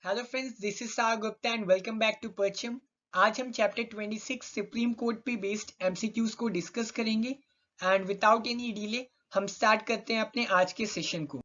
Hello friends, this is सार Gupta and welcome back to Parcham. आज हम चैप्टर 26 सुप्रीम कोर्ट पे बेस्ड एमसीक्यूज को डिस्कस करेंगे एंड विदाउट एनी डिले हम स्टार्ट करते हैं अपने आज के सेशन को।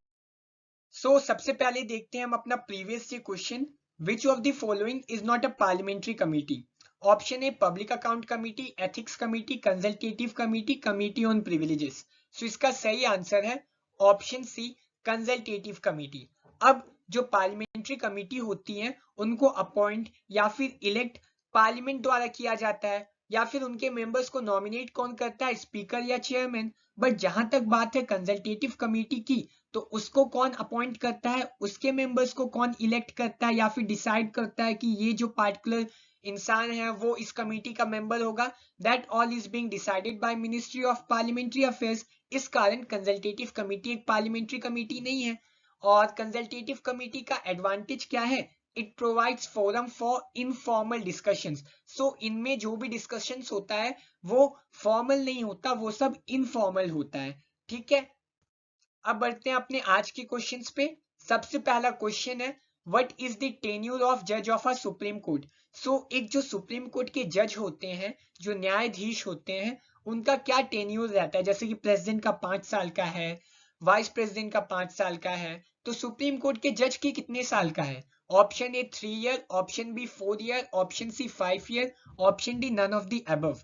सबसे पहले देखते हैं हम अपना previous year question. Which of the following is not a parliamentary committee? Option a public account committee, ethics committee, consultative committee, committee on privileges. इसका सही आंसर है ऑप्शन सी, कंसल्टेटिव कमिटी। अब जो पार्लियामेंट्री कमिटी होती है उनको अपॉइंट या फिर इलेक्ट पार्लियामेंट द्वारा किया जाता है, या फिर उनके मेंबर्स को नॉमिनेट कौन करता है? स्पीकर या चेयरमैन। बट जहां तक बात है कंसल्टेटिव कमिटी की, तो उसको कौन अपॉइंट करता है, उसके मेंबर्स को कौन इलेक्ट करता है या फिर डिसाइड करता है कि ये जो पार्टिकुलर इंसान है वो इस कमिटी का मेंबर होगा? That all is being decided by ministry of parliamentary affairs. इस कारण कंसल्टेटिव कमिटी एक पार्लियामेंट्री कमिटी नहीं है। और कंसल्टेटिव कमिटी का एडवांटेज क्या है? It provides forum for informal discussions. इनमें जो भी डिस्कशंस होता है वो फॉर्मल नहीं होता, वो सब इनफॉर्मल होता है। ठीक है, अब बढ़ते हैं अपने आज के क्वेश्चंस पे। सबसे पहला क्वेश्चन है, what is the tenure of जज ऑफ अ सुप्रीम कोर्ट? एक जो सुप्रीम कोर्ट के जज होते हैं, जो न्यायाधीश होते हैं, उनका क्या टेन्यूर रहता है? जैसे कि प्रेसिडेंट का 5 साल का है, वाइस प्रेसिडेंट का 5 साल का है, तो सुप्रीम कोर्ट के जज की कितने साल का है? Option A 3 year, option B 4 year, option C 5 year, option D none of the above.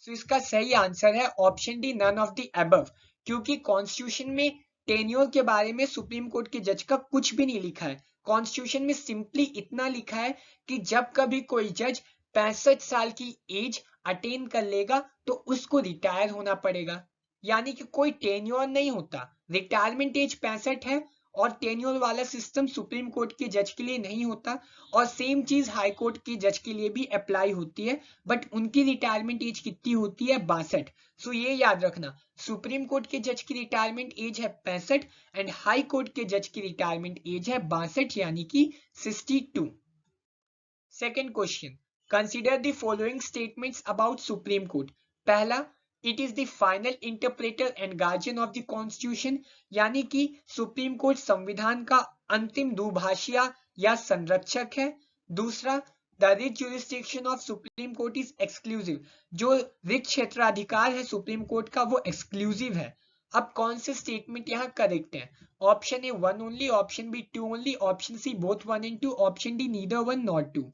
इसका सही आंसर है option D, none of the above. क्योंकि कॉन्स्टिट्यूशन में टेन्योर के बारे में सुप्रीम कोर्ट के जज का कुछ भी नहीं लिखा है। कॉन्स्टिट्यूशन में सिंपली इतना लिखा है कि जब कभी कोई जज 65 साल की एज अटेन कर लेगा तो उसको रिटायर होना पड़ेगा। यानी कि कोई टेन्योर नहीं होता, रिटायरमेंट एज 65 है। और टेन्योर वाला सिस्टम सुप्रीम कोर्ट के जज के लिए नहीं होता। और सेम चीज हाई कोर्ट के जज के लिए भी अप्लाई होती है, बट उनकी रिटायरमेंट एज कितनी होती है? 62। ये याद रखना, सुप्रीम कोर्ट के जज की रिटायरमेंट एज है 65 एंड हाई कोर्ट के जज की रिटायरमेंट एज है 62, यानी कि 62। Second question, consider the following statements about Supreme Court. पहला, it is the final interpreter and guardian of the constitution, यानी कि सुप्रीम कोर्ट संविधान का अंतिम दुभाषिया या संरक्षक है। दूसरा, the writ jurisdiction of supreme court is exclusive, जो रिट क्षेत्राधिकार है सुप्रीम कोर्ट का वो एक्सक्लूसिव है। अब कौन से स्टेटमेंट यहाँ करेक्ट है? Option A 1 only, option B 2 only, option C both 1 and 2, option D neither 1 not 2।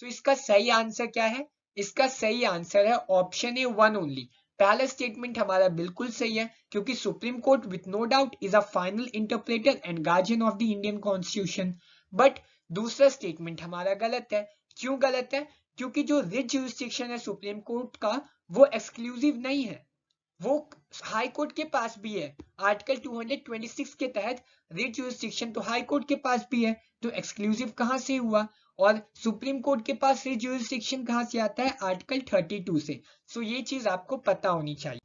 इसका सही आंसर क्या है? इसका सही आंसर है ऑप्शन ए 1 ओनली। पहला स्टेटमेंट हमारा बिल्कुल सही है, क्योंकि supreme court with no doubt is a final interpreter and guardian of the Indian constitution. But दूसरा स्टेटमेंट हमारा गलत है। क्यों गलत है? क्योंकि जो रिट ज्यूरिसडिक्शन है सुप्रीम कोर्ट का वो एक्सक्लूसिव नहीं है, वो हाई कोर्ट के पास भी है। आर्टिकल 226 के तहत रिट ज्यूरिसडिक्शन तो हाई कोर्ट के पास भी है, तो एक्सक्लूसिव कहां से हुआ? और सुप्रीम कोर्ट के पास रिट ज्यूरिसडिक्शन कहां से आता है? आर्टिकल 32 से। ये चीज आपको पता होनी चाहिए।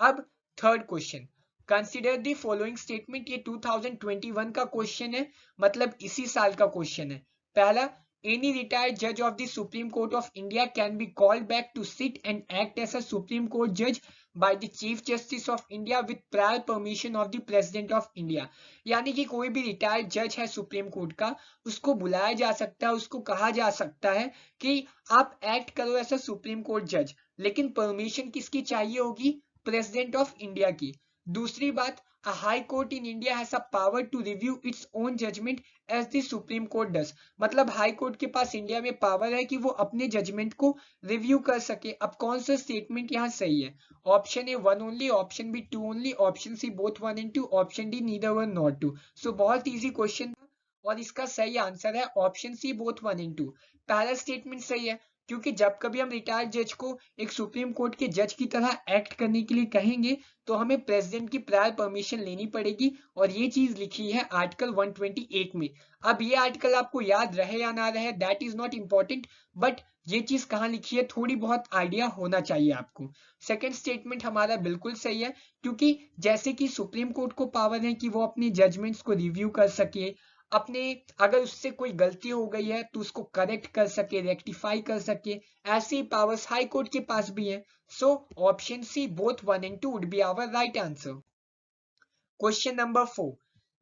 अब third question, consider the following statement. ये 2021 का क्वेश्चन है, मतलब इसी साल का क्वेश्चन है। पहला, एनी रिटायर्ड जज of the supreme court of India can be called back to sit and act as a supreme court जज by the chief justice of India with prior permission of the president of India. यानी कि कोई भी retired जज है supreme court का, उसको बुलाया जा सकता है, उसको कहा जा सकता है कि आप एक्ट करो एज अ सुप्रीम कोर्ट जज, लेकिन परमिशन किसकी चाहिए होगी? प्रेसिडेंट ऑफ इंडिया की। दूसरी बात, a high court in India has a power to review its own judgment as the Supreme Court does। मतलब हाई कोर्ट के पास इंडिया में पावर है कि वो अपने जजमेंट को रिव्यू कर सके। अब कौन सा स्टेटमेंट यहाँ सही है? Option A 1 only, option B 2 only, option C both 1 and 2, option D neither 1 not 2। बहुत इजी क्वेश्चन था और इसका सही आंसर है ऑप्शन सी बोथ 1 and 2। पहला स्टेटमेंट सही है, क्योंकि जब कभी हम रिटायर्ड जज को एक सुप्रीम कोर्ट के जज की तरह एक्ट करने के लिए कहेंगे तो हमें प्रेसिडेंट की प्रायर परमिशन लेनी पड़ेगी, और ये चीज लिखी है आर्टिकल 128 में। अब ये आर्टिकल आपको याद रहे या ना रहे that is not important, but ये चीज कहाँ लिखी है थोड़ी बहुत आइडिया होना चाहिए आपको। सेकेंड स्टेटमेंट हमारा बिल्कुल सही है, क्योंकि जैसे कि सुप्रीम कोर्ट को पावर है कि वो अपने जजमेंट्स को रिव्यू कर सके, अपने अगर उससे कोई गलती हो गई है तो उसको करेक्ट कर सके, रेक्टिफाई कर सके, ऐसी पावर्स हाई कोर्ट के पास भी है। So option C both 1 and 2 would be our right answer. Question number 4,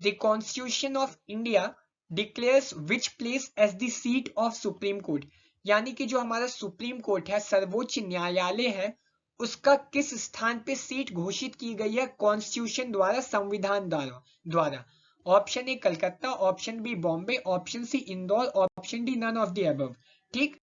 the constitution of India declares which place as the seat of supreme court, यानी कि जो हमारा सुप्रीम कोर्ट है, सर्वोच्च न्यायालय है, उसका किस स्थान पे सीट घोषित की गई है कॉन्स्टिट्यूशन द्वारा, संविधान द्वारा। Option A Calcutta, option B Bombay, option C Indore, option D none of the above. ठीक,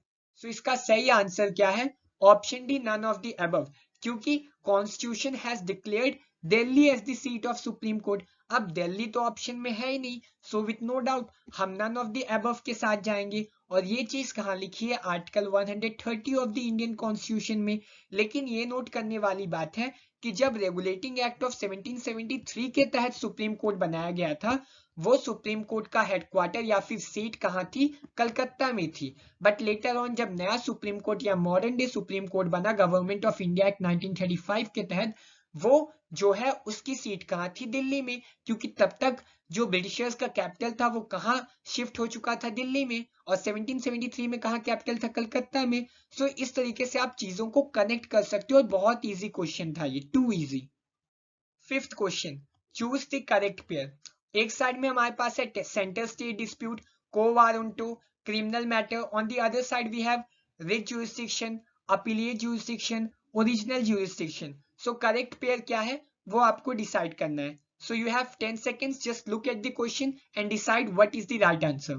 सो इसका सही आंसर क्या है? Option D none of the above, क्योंकि constitution has declared Delhi as the seat of supreme court. अब दिल्ली तो ऑप्शन में है ही नहीं, सो विथ नो डाउट हम नन ऑफ द अबव के साथ जाएंगे। और ये चीज कहाँ लिखी है? Article 130 of the Indian constitution में। लेकिन ये नोट करने वाली बात है कि जब रेगुलेटिंग एक्ट ऑफ 1773 के तहत सुप्रीम कोर्ट बनाया गया था, वो सुप्रीम कोर्ट का हेडक्वार्टर या फिर सीट कहाँ थी? कलकत्ता में थी। बट लेटर ऑन जब नया सुप्रीम कोर्ट या मॉडर्न डे सुप्रीम कोर्ट बना गवर्नमेंट ऑफ इंडिया एक्ट 1935 के तहत, वो जो है उसकी सीट कहाँ थी? दिल्ली में, क्योंकि तब तक जो ब्रिटिशर्स का कैपिटल था वो कहाँ शिफ्ट हो चुका था? दिल्ली में। और 1773 में कहाँ कैपिटल था? कलकत्ता में। सो इस तरीके से आप चीजों को कनेक्ट कर सकते हो और बहुत इजी क्वेश्चन था ये, too easy. Fifth question, choose the correct pair. एक साइड में हमारे पास है centre state dispute, quo warranto, criminal matter. On the other side we have writ jurisdiction, appellate jurisdiction, original jurisdiction. So correct pair क्या है वो आपको decide करना है। So you have 10 seconds, just look at the question and decide what is the right answer.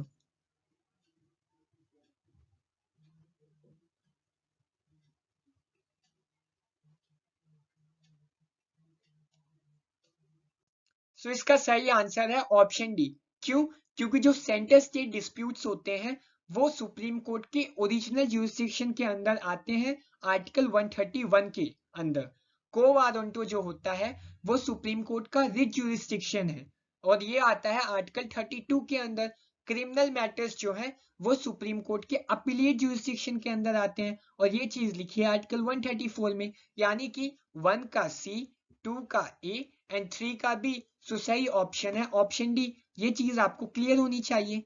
सो इसका सही answer है option D. क्यों? क्योंकि जो सेंटर स्टेट डिस्प्यूट्स होते हैं वो सुप्रीम कोर्ट के ओरिजिनल ज्यूरिसडिक्शन के अंदर आते हैं, आर्टिकल 131 के अंदर। को वारंटो जो होता है वो सुप्रीम कोर्ट का रिट ज्यूरिसडिक्शन है और ये आता है आर्टिकल 32 के अंदर। क्रिमिनल मैटर्स जो है वो सुप्रीम कोर्ट के अपीलेट ज्यूरिसडिक्शन के अंदर आते हैं और ये चीज लिखी है आर्टिकल 134 में। यानी कि 1 का सी, 2 का ए एंड 3 का बी। सो सही ऑप्शन है ऑप्शन डी। ये चीज आपको क्लियर होनी चाहिए।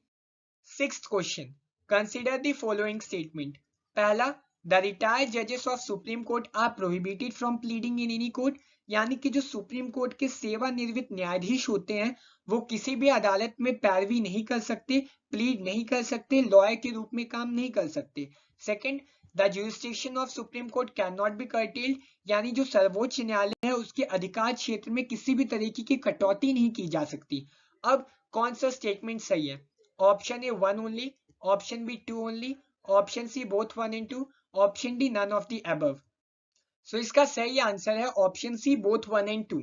Sixth question, consider the following statement. पहला, द रिटायर्ड जजेस of supreme court are prohibited from pleading in any court, यानी कि जो सुप्रीम कोर्ट के सेवानिवृत्त न्यायाधीश होते हैं वो किसी भी अदालत में पैरवी नहीं कर सकते, प्लीड नहीं कर सकते, लॉयर के रूप में काम नहीं कर सकते। Second, the jurisdiction of supreme court can not be curtailed, यानी जो सर्वोच्च न्यायालय है उसके अधिकार क्षेत्र में किसी भी तरीके की कटौती नहीं की जा सकती। अब कौन सा स्टेटमेंट सही है? Option A 1 only, option B 2 only, option C both 1 and 2, option D none of the above. So इसका सही आंसर है ऑप्शन सी बोथ 1 and 2।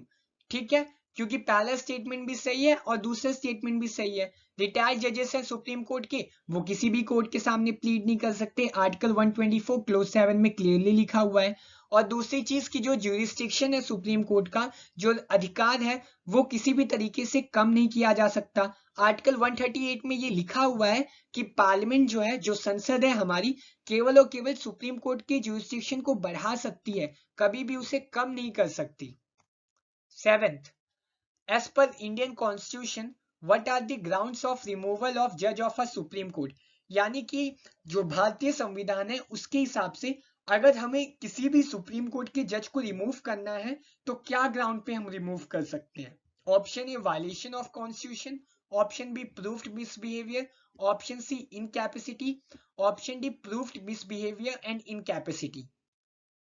ठीक है, क्योंकि पहला स्टेटमेंट भी सही है और दूसरा स्टेटमेंट भी सही है। रिटायर्ड जजेस हैं सुप्रीम कोर्ट के, वो किसी भी कोर्ट के सामने प्लीड नहीं कर सकते, आर्टिकल 124 क्लोज 7 में क्लियरली लिखा हुआ है। और दूसरी चीज की जो ज्यूरिसडिक्शन है सुप्रीम कोर्ट का, जो अधिकार है वो किसी भी तरीके से कम नहीं किया जा सकता। आर्टिकल 138 में ये लिखा हुआ है कि पार्लियामेंट जो है, जो संसद है हमारी, केवल और केवल सुप्रीम कोर्ट के ज्यूरिसडिक्शन को बढ़ा सकती है, कभी भी उसे कम नहीं कर सकती। Seventh, as per Indian constitution what are the grounds of removal of जज ऑफ अ सुप्रीम कोर्ट, यानी कि जो भारतीय संविधान है उसके हिसाब से अगर हमें किसी भी सुप्रीम कोर्ट के जज को रिमूव करना है तो क्या ग्राउंड पे हम रिमूव कर सकते हैं? Option A violation of constitution, option B proved misbehaviour, option C incapacity, option D proved misbehaviour and incapacity.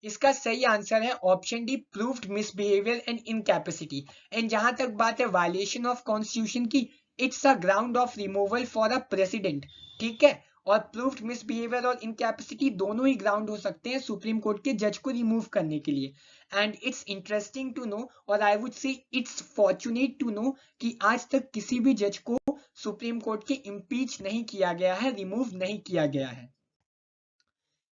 इसका सही आंसर है option D proved misbehaviour and incapacity. And जहां तक बात है वायलेशन ऑफ कॉन्स्टिट्यूशन की, it's a ground of removal for a president. ठीक है, और प्रूव्ड मिसबिहेवियर और इनकैपेसिटी दोनों ही ग्राउंड हो सकते हैं सुप्रीम कोर्ट के जज को रिमूव करने के लिए। And it's interesting to know, और I would say it's fortunate to know, कि आज तक किसी भी जज को सुप्रीम कोर्ट के इम्पीच नहीं किया गया है, रिमूव नहीं किया गया है।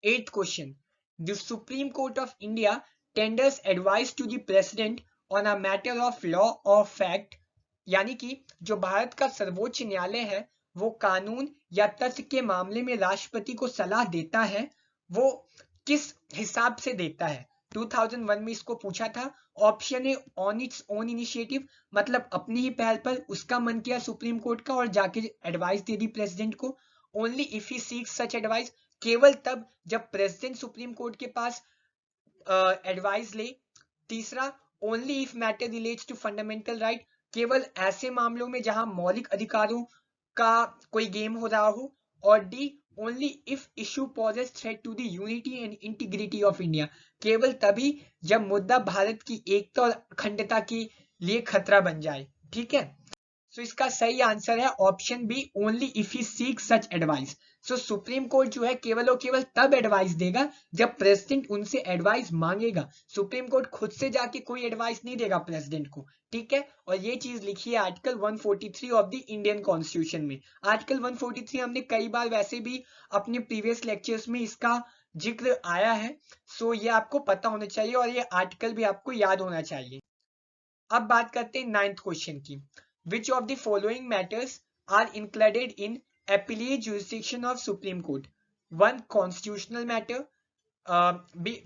Eighth question. The Supreme Court of India tenders advice to the President on a matter of law or fact, यानी कि जो भारत का सर्वोच्च न्यायालय है वो कानून या तथ्य के मामले में राष्ट्रपति को सलाह देता है, वो किस हिसाब से देता है? 2001 में इसको पूछा था। Option A on its own initiative, मतलब अपनी ही पहल पर उसका मन किया सुप्रीम कोर्ट का और जाके एडवाइस दे दी प्रेसिडेंट को। Only if he seeks such advice, केवल तब जब प्रेसिडेंट सुप्रीम कोर्ट के पास एडवाइस ले। तीसरा, only if matter relates to fundamental right, केवल ऐसे मामलों में जहां मौलिक अधिकारों का कोई गेम हो रहा हो, और D only if issue poses threat to the unity and integrity of India, केवल तभी जब मुद्दा भारत की एकता और अखंडता के लिए खतरा बन जाए। ठीक है, सो इसका सही आंसर है option B, only if he seek such advice. So supreme court जो है केवल और केवल तब एडवाइस देगा जब प्रेसिडेंट उनसे एडवाइस मांगेगा। सुप्रीम कोर्ट खुद से जाके कोई एडवाइस नहीं देगा प्रेसिडेंट को। ठीक है, और ये चीज लिखी है article 143 of the Indian constitution में। आर्टिकल 143 हमने कई बार वैसे भी अपने प्रीवियस लेक्चर्स में इसका जिक्र आया है, सो ये आपको पता होना चाहिए और ये आर्टिकल भी आपको याद होना चाहिए। अब बात करते हैं 9th क्वेश्चन की। Which of the following matters are included in appellate jurisdiction of Supreme Court? 1. Constitutional matter,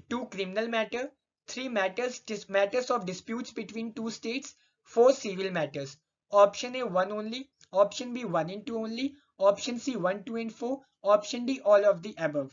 2. Criminal matter, 3. Matters of disputes between two states, 4. Civil matters. Option A 1 only, option B 1 and 2 only, option C 1, 2 and 4, option D all of the above.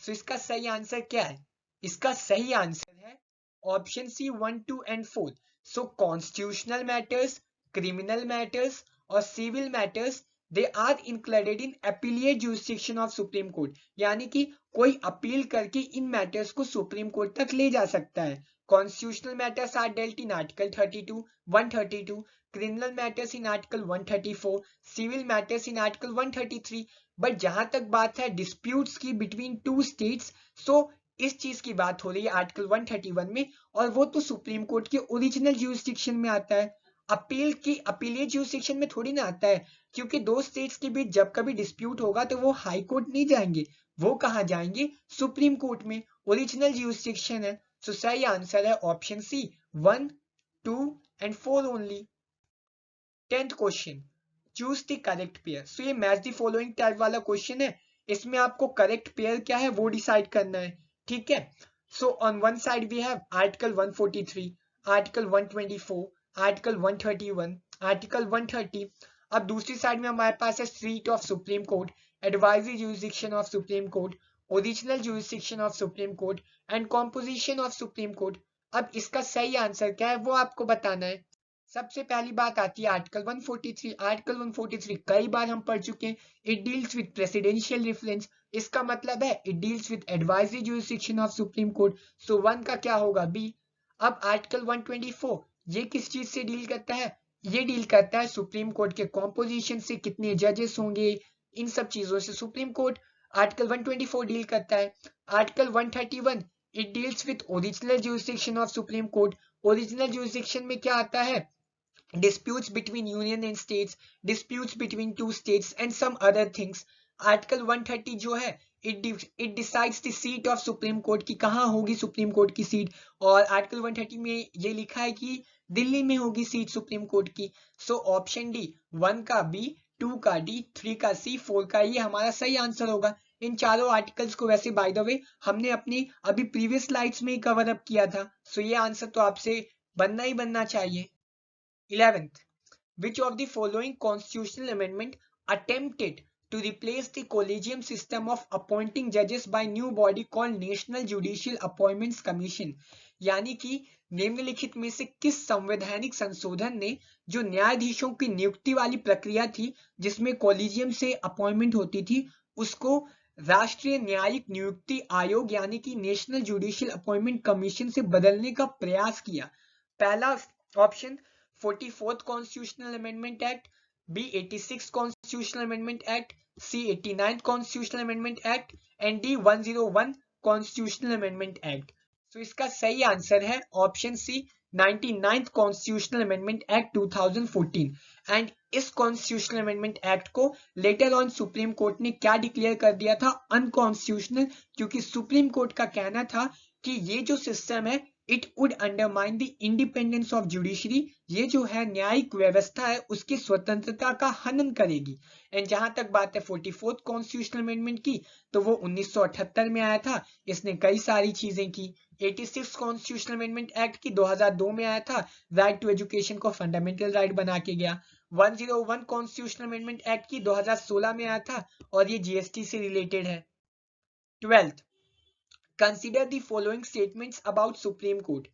So इसका सही answer क्या है? इसका सही answer है option C 1, 2 and 4. So constitutional matters, criminal matters और civil matters they are included in appellate jurisdiction of Supreme Court. यानी कि कोई अपील करके इन मैटर्स को सुप्रीम कोर्ट तक ले जा सकता है। Constitutional matters are dealt in Article 32, 132, criminal matters in Article 134, civil matters in Article 133. But जहां तक बात है डिस्प्यूट्स की बिटवीन टू स्टेट्स, सो इस चीज की बात हो रही है आर्टिकल 131 में, और वो तो सुप्रीम कोर्ट के ओरिजिनल ज्यूरिसडिक्शन में आता है। अपीलेट ज्यूरिसडिक्शन में थोड़ी ना आता है, क्योंकि दो स्टेट्स के बीच जब कभी डिस्प्यूट होगा तो वो हाई कोर्ट नहीं जाएंगे, वो कहाँ जाएंगे? सुप्रीम कोर्ट में। ओरिजिनल ज्यूरिसडिक्शन है। सो सही आंसर है option C 1, 2 and 4 only. 10th question, choose the correct pair. So ये मैच द फॉलोइंग टाइप वाला क्वेश्चन है, इसमें आपको करेक्ट पेयर क्या है वो डिसाइड करना है। ठीक है, so on one side we have article 143, article 124, article 131, article 130। अब दूसरी साइड में हमारे पास है seat of supreme court, advisory jurisdiction of supreme court, original jurisdiction of supreme court and composition of supreme court. अब इसका सही आंसर क्या है वो आपको बताना है। सबसे पहली बात आती है आर्टिकल 143। आर्टिकल 143 कई बार हम पढ़ चुके हैं। It deals with presidential reference, इसका मतलब है it deals with advisory jurisdiction of supreme court. So 1 का क्या होगा? बी। अब आर्टिकल 124 ये किस चीज से डील करता है? ये डील करता है सुप्रीम कोर्ट के कॉम्पोजिशन से, कितने जजेस होंगे, इन सब चीजों से सुप्रीम कोर्ट आर्टिकल 124 डील करता है। Article 131 it deals with original jurisdiction of supreme court. Original jurisdiction में क्या आता है? disputes between union and states, disputes between two states and some other things. Article 130 जो है it decides the seat of supreme court की कहाँ होगी supreme court की सीट, और आर्टिकल 130 में ये लिखा है कि दिल्ली में होगी सीट सुप्रीम कोर्ट की। सो ऑप्शन डी 1 का बी, 2 का डी, 3 का सी, 4 का ये हमारा सही आंसर होगा। इन चारों आर्टिकल्स को वैसे बाय द वे हमने अपनी अभी प्रीवियस स्लाइड्स में ही कवर अप किया था, सो ये आंसर तो आपसे बनना ही बनना चाहिए। 11th, which of the following constitutional amendment attempted to replace the collegium system of appointing judges by new body called National Judicial Appointments Commission? यानी कि निम्नलिखित में से किस संवैधानिक संशोधन ने जो न्यायाधीशों की नियुक्ति वाली प्रक्रिया थी जिसमें कॉलेजियम से अपॉइंटमेंट होती थी, उसको राष्ट्रीय न्यायिक नियुक्ति आयोग यानी कि नेशनल जुडिशियल अपॉइंटमेंट कमीशन से बदलने का प्रयास किया? पहला option 44th Constitutional Amendment Act, B 86th Constitutional Amendment Act, C 89th Constitutional Amendment Act and D 101 Constitutional Amendment Act. So इसका सही आंसर है option C 99th Constitutional Amendment Act 2014। And इस कॉन्स्टिट्यूशनल अमेंडमेंट एक्ट को later on supreme court ने क्या declare कर दिया था? अनकॉन्स्टिट्यूशनल, क्योंकि सुप्रीम कोर्ट का कहना था कि ये जो सिस्टम है it would undermine the independence of judiciary, ये जो है न्यायिक व्यवस्था है उसकी स्वतंत्रता का हनन करेगी। एंड जहां तक बात है 44th कॉन्स्टिट्यूशनल अमेंडमेंट की, तो वो 1978 में आया था, इसने कई सारी चीजें की। 86 कॉन्स्टिट्यूशनल अमेंडमेंट एक्ट की 2002 में आया था, राइट टू एजुकेशन को फंडामेंटल राइट बना के गया। 101 कॉन्स्टिट्यूशनल अमेंडमेंट एक्ट की 2016 में आया था और ये जीएसटी से रिलेटेड है। 12th, consider the following statements about Supreme Court.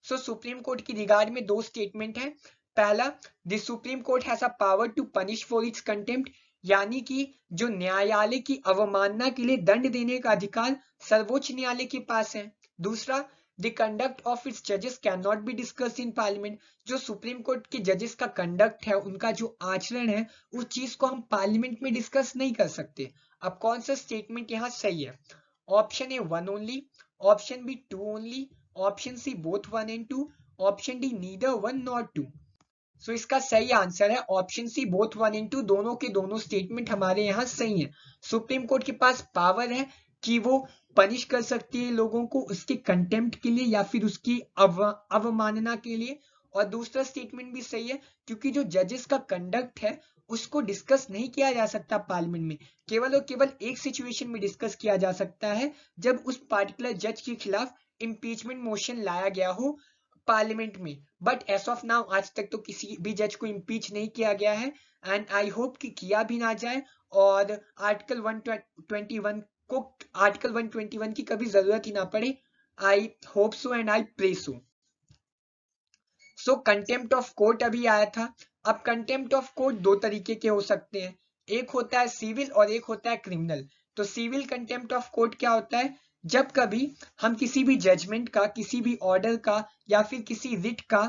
So Supreme Court की रिगार्ड में दो स्टेटमेंट है। पहला, the Supreme Court has a power to punish for its contempt, यानी कि जो न्यायालय की अवमानना के लिए दंड देने का अधिकार सर्वोच्च न्यायालय के पास है। दूसरा, द कंडक्ट ऑफ इट्स जजेस can not be discussed in parliament. जो सुप्रीम कोर्ट के जजेस का कंडक्ट है, उनका जो आचरण है, उस चीज को हम पार्लियामेंट में डिस्कस नहीं कर सकते। अब कौन सा स्टेटमेंट यहाँ सही है? Option A 1 only, option B 2 only, option C both 1 and 2, option D neither 1 nor 2। So इसका सही आंसर है ऑप्शन सी बोथ 1 and 2। दोनों के दोनों स्टेटमेंट हमारे यहाँ सही है। सुप्रीम कोर्ट के पास पावर है कि वो पनिश कर सकती है लोगों को उसके कंटेम्प्ट के लिए या फिर उसकी अवमानना के लिए। और दूसरा स्टेटमेंट भी सही है क्योंकि जो जजेस का कंडक्ट है उसको डिस्कस नहीं किया जा सकता पार्लियामेंट में। केवल और केवल एक सिचुएशन में डिस्कस किया जा सकता है, जब उस पार्टिकुलर जज के खिलाफ इम्पीचमेंट मोशन लाया गया हो पार्लियामेंट में। बट एज ऑफ नाउ आज तक तो किसी भी जज को इम्पीच नहीं किया गया है, एंड आई होप कि किया भी ना जाए और आर्टिकल 121 को आर्टिकल 121 की कभी जरूरत ही ना पड़े। I hope so and I pray so. So contempt of court अभी आया था। अब कंटेम्प्ट ऑफ कोर्ट दो तरीके के हो सकते हैं, एक होता है सिविल और एक होता है क्रिमिनल। तो सिविल कंटेम्प्ट ऑफ कोर्ट क्या होता है? जब कभी हम किसी भी जजमेंट का, किसी भी ऑर्डर का या फिर किसी रिट का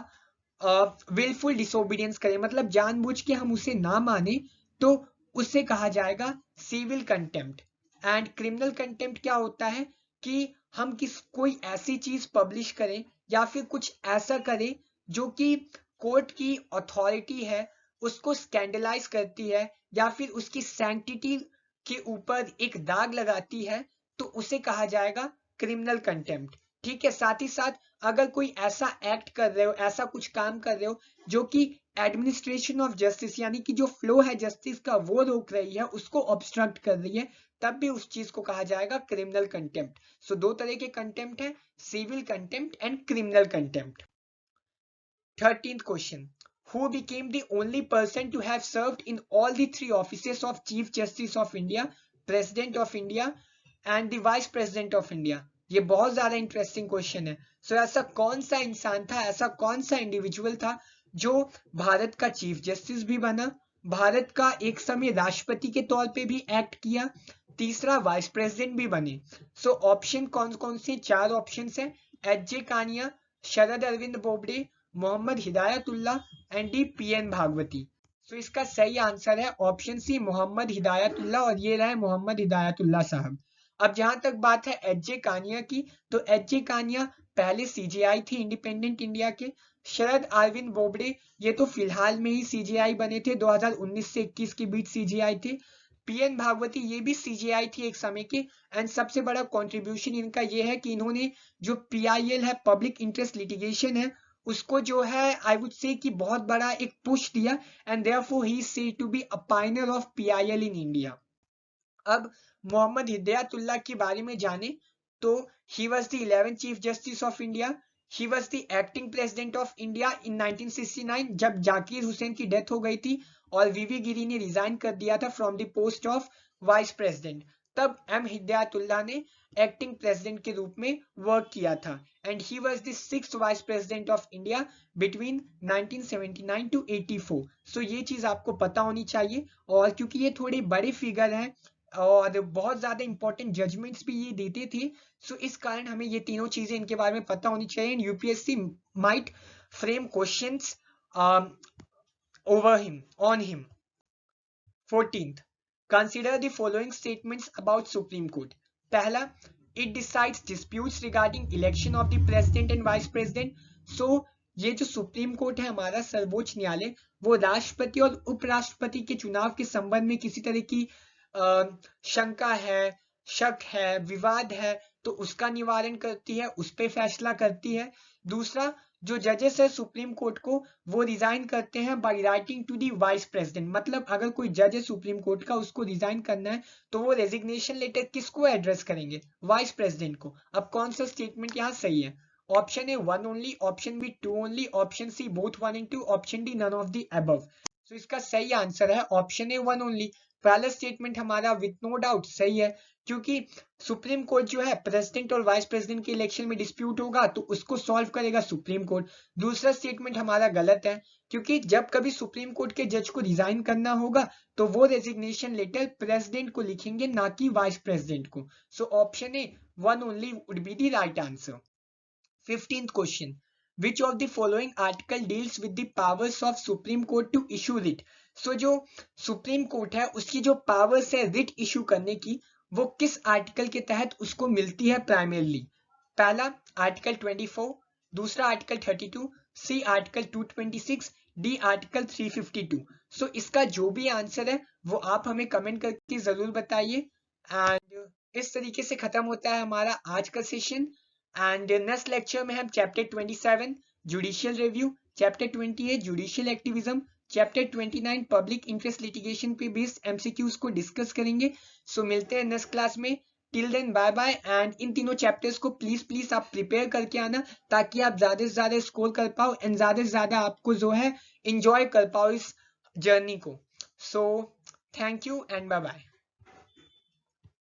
विलफुल डिसोबीडियंस करें, मतलब जानबूझ के हम उसे ना माने, तो उससे कहा जाएगा civil contempt. And criminal contempt क्या होता है कि हम कोई ऐसी चीज पब्लिश करें या फिर कुछ ऐसा करें जो कि कोर्ट की अथॉरिटी है उसको स्कैंडलाइज करती है या फिर उसकी सैंक्टिटी के ऊपर एक दाग लगाती है, तो उसे कहा जाएगा क्रिमिनल कंटेम्प्ट। ठीक है, साथ ही साथ अगर कोई ऐसा एक्ट कर रहे हो, ऐसा कुछ काम कर रहे हो जो कि एडमिनिस्ट्रेशन ऑफ जस्टिस यानी कि जो फ्लो है जस्टिस का वो रोक रही है, उसको ऑब्स्ट्रक्ट कर रही है, तब भी उस चीज को कहा जाएगा क्रिमिनल कंटेम्प्ट। सो दो तरह के कंटेम्प्ट है, civil contempt and criminal contempt. 13th question. Who became the only person to have served in all the three offices of Chief Justice of India, President of India and the Vice President of India? ये बहुत ज्यादा interesting question है। सो ऐसा कौन सा इंसान था, ऐसा कौन सा इंडिविजुअल था जो भारत का चीफ जस्टिस भी बना, भारत का एक समय राष्ट्रपति के तौर पे भी एक्ट किया, तीसरा वाइस प्रेसिडेंट भी बने? सो ऑप्शन कौन कौन से? चार ऑप्शन है, H J Kania, Sharad Arvind Bobde, Mohammad Hidayatullah and D P N Bhagwati. So इसका सही आंसर है ऑप्शन सी मोहम्मद हिदायतुल्ला, और ये रहे मोहम्मद हिदायतुल्ला साहब। अब जहां तक बात है एच जे कानिया की, तो एच जे कानिया पहले सीजेआई थे इंडिपेंडेंट इंडिया के। शरद अरविंद बोबडे ये तो फिलहाल में ही सीजेआई बने थे, 2019 से 21 के बीच सीजेआई थे। पीएन भागवती ये भी सीजेआई थी एक समय के, एंड सबसे बड़ा कंट्रीब्यूशन इनका ये है कि इन्होंने जो पीआईएल है, पब्लिक इंटरेस्ट लिटिगेशन है, उसको जो है आई वुड से कि बहुत बड़ा एक पुश दिया, and therefore he is said to be a pioneer of PIL in India. अब मोहम्मद हिदायतुल्ला के बारे में जाने तो he was the 11th chief justice of India. He was the acting president of India in 1969 जब जाकिर हुसैन की डेथ हो गई थी और वीवी गिरी ने रिजाइन कर दिया था from the post of vice president. तब एम हिदायतुल्ला ने एक्टिंग प्रेसिडेंट के रूप में वर्क किया था, and he was the 6th vice president of India between 1979 to 84। सो ये चीज आपको पता होनी चाहिए, और क्योंकि ये थोड़े बड़े फिगर हैं और बहुत ज्यादा इंपॉर्टेंट जजमेंट्स भी ये देते थे, सो इस कारण हमें ये तीनों चीजें इनके बारे में पता होनी चाहिए। UPSC might frame questions over him on him। 14th, consider the following statements about Supreme Court। पहला, it decides disputes regarding election of the president and vice president। so ये जो सुप्रीम कोर्ट है हमारा सर्वोच्च न्यायालय, वो राष्ट्रपति और उपराष्ट्रपति के चुनाव के संबंध में किसी तरह की शंका है, शक है, विवाद है, तो उसका निवारण करती है, उस पर फैसला करती है। दूसरा, जो जजेस है सुप्रीम कोर्ट को, वो रिजाइन करते हैं by writing to the vice president. मतलब अगर कोई जज है सुप्रीम कोर्ट का, उसको रिजाइन करना है, तो वो रेजिग्नेशन लेटर किसको एड्रेस करेंगे? वाइस प्रेसिडेंट को। अब कौन सा स्टेटमेंट यहाँ सही है? Option A 1 only, option B 2 only, option C both 1 and 2, option D none of the above. So इसका सही आंसर है ऑप्शन ए 1 ओनली। पहला स्टेटमेंट हमारा विथ नो डाउट सही है, क्योंकि सुप्रीम कोर्ट जो है प्रेसिडेंट और वाइस प्रेसिडेंट के इलेक्शन में डिस्प्यूट होगा तो उसको सॉल्व करेगा सुप्रीम कोर्ट। दूसरा स्टेटमेंट हमारा गलत है, क्योंकि जब कभी सुप्रीम कोर्ट के जज को रिजाइन करना होगा तो वो रेजिग्नेशन लेटर प्रेसिडेंट को लिखेंगे, ना कि वाइस प्रेसिडेंट को। So option A, one only would be the right answer. 15th question, which of the following article deals with the powers of supreme court to issue writ? So जो supreme court है उसकी जो powers है writ issue करने की, वो किस article के तहत उसको मिलती है प्राइमरली? पहला आर्टिकल 24, दूसरा article 32, C article 226, D article 352। So इसका जो भी आंसर है वो आप हमें कमेंट करके जरूर बताइए। एंड इस तरीके से खत्म होता है हमारा आज का सेशन। एंड नेक्स्ट लेक्चर में हम chapter 27 judicial review, chapter 28 judicial activism, chapter 29 public interest litigation पे बेस्ड एमसीक्यूज को डिस्कस करेंगे। सो मिलते हैं नेक्स्ट क्लास में। Till then bye bye. And in तीनों चैप्टर्स को प्लीज आप प्रिपेयर करके आना, ताकि आप ज्यादा से ज्यादा स्कोर कर पाओ एंड ज्यादा से ज्यादा आपको जो है इंजॉय कर पाओ इस जर्नी को। So thank you and bye bye.